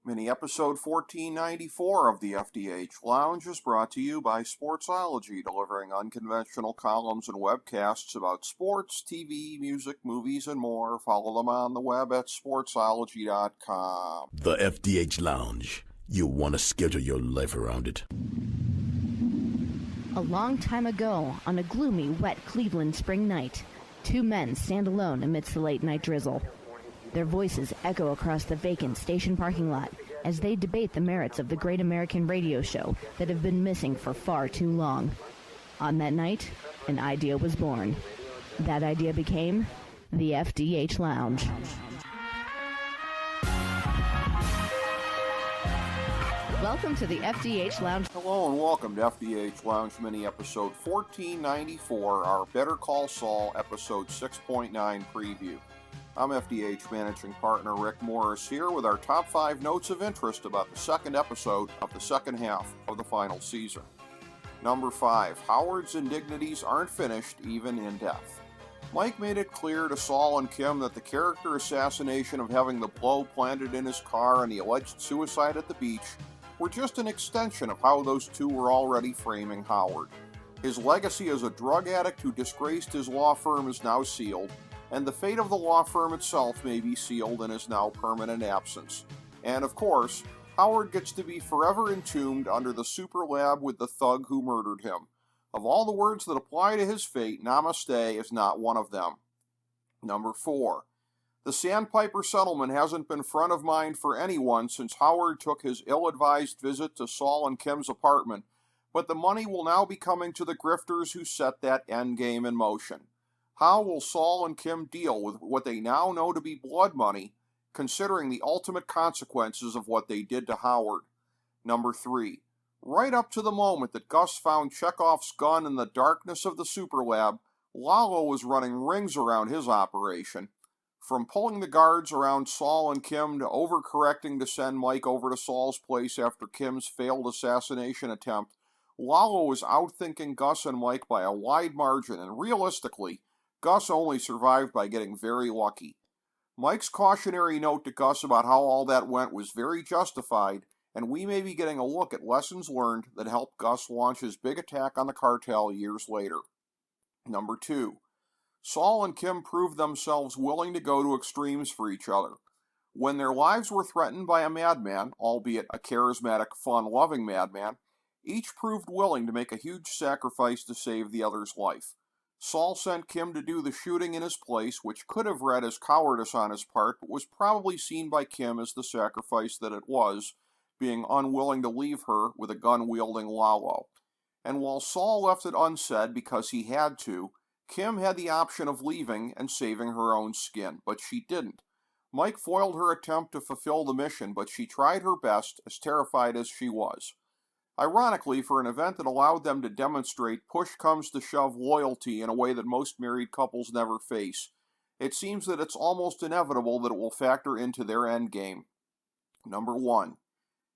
Mini episode 1494 of the FDH Lounge is brought to you by Sportsology, delivering unconventional columns and webcasts about sports, TV, music, movies, and more. Follow them on the web at sportsology.com. The FDH Lounge. You'll want to schedule your life around it. A long time ago, on a gloomy, wet Cleveland spring night, two men stand alone amidst the late-night drizzle. Their voices echo across the vacant station parking lot as they debate the merits of the great American radio show that have been missing for far too long. On that night, an idea was born. That idea became the FDH Lounge. Welcome to the FDH Lounge. Hello and welcome to FDH Lounge Mini episode 1494, our Better Call Saul episode 6.9 preview. I'm FDH Managing Partner Rick Morris here with our top 5 notes of interest about the second episode of the second half of the final season. Number 5, Howard's indignities aren't finished even in death. Mike made it clear to Saul and Kim that the character assassination of having the blow planted in his car and the alleged suicide at the beach were just an extension of how those two were already framing Howard. His legacy as a drug addict who disgraced his law firm is now sealed, and the fate of the law firm itself may be sealed in his now permanent absence. And of course, Howard gets to be forever entombed under the super lab with the thug who murdered him. Of all the words that apply to his fate, namaste is not one of them. Number 4. The Sandpiper settlement hasn't been front of mind for anyone since Howard took his ill-advised visit to Saul and Kim's apartment, but the money will now be coming to the grifters who set that endgame in motion. How will Saul and Kim deal with what they now know to be blood money, considering the ultimate consequences of what they did to Howard? Number 3. Right up to the moment that Gus found Chekhov's gun in the darkness of the super lab, Lalo was running rings around his operation. From pulling the guards around Saul and Kim to overcorrecting to send Mike over to Saul's place after Kim's failed assassination attempt, Lalo was outthinking Gus and Mike by a wide margin, and realistically, Gus only survived by getting very lucky. Mike's cautionary note to Gus about how all that went was very justified, and we may be getting a look at lessons learned that helped Gus launch his big attack on the cartel years later. Number 2. Saul and Kim proved themselves willing to go to extremes for each other. When their lives were threatened by a madman, albeit a charismatic, fun-loving madman, each proved willing to make a huge sacrifice to save the other's life. Saul sent Kim to do the shooting in his place, which could have read as cowardice on his part, but was probably seen by Kim as the sacrifice that it was, being unwilling to leave her with a gun-wielding Lalo. And while Saul left it unsaid because he had to, Kim had the option of leaving and saving her own skin, but she didn't. Mike foiled her attempt to fulfill the mission, but she tried her best, as terrified as she was. Ironically, for an event that allowed them to demonstrate push-comes-to-shove loyalty in a way that most married couples never face, it seems that it's almost inevitable that it will factor into their endgame. Number 1.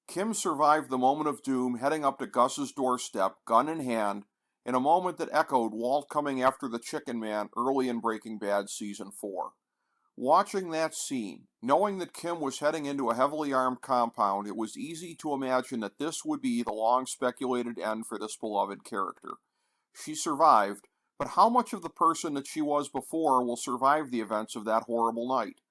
Kim survived the moment of doom heading up to Gus's doorstep, gun in hand, in a moment that echoed Walt coming after the Chicken Man early in Breaking Bad Season 4. Watching that scene, knowing that Kim was heading into a heavily armed compound, it was easy to imagine that this would be the long-speculated end for this beloved character. She survived, but how much of the person that she was before will survive the events of that horrible night?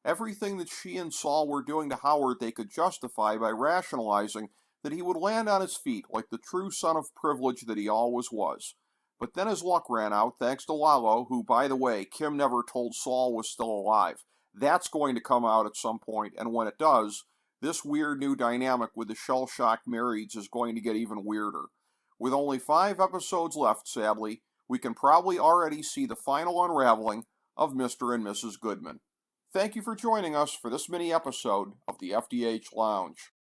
Everything that she and Saul were doing to Howard they could justify by rationalizing that he would land on his feet like the true son of privilege that he always was. But then his luck ran out, thanks to Lalo, who, by the way, Kim never told Saul was still alive. That's going to come out at some point, and when it does, this weird new dynamic with the shell-shocked marrieds is going to get even weirder. With only 5 episodes left, sadly, we can probably already see the final unraveling of Mr. and Mrs. Goodman. Thank you for joining us for this mini episode of the FDH Lounge.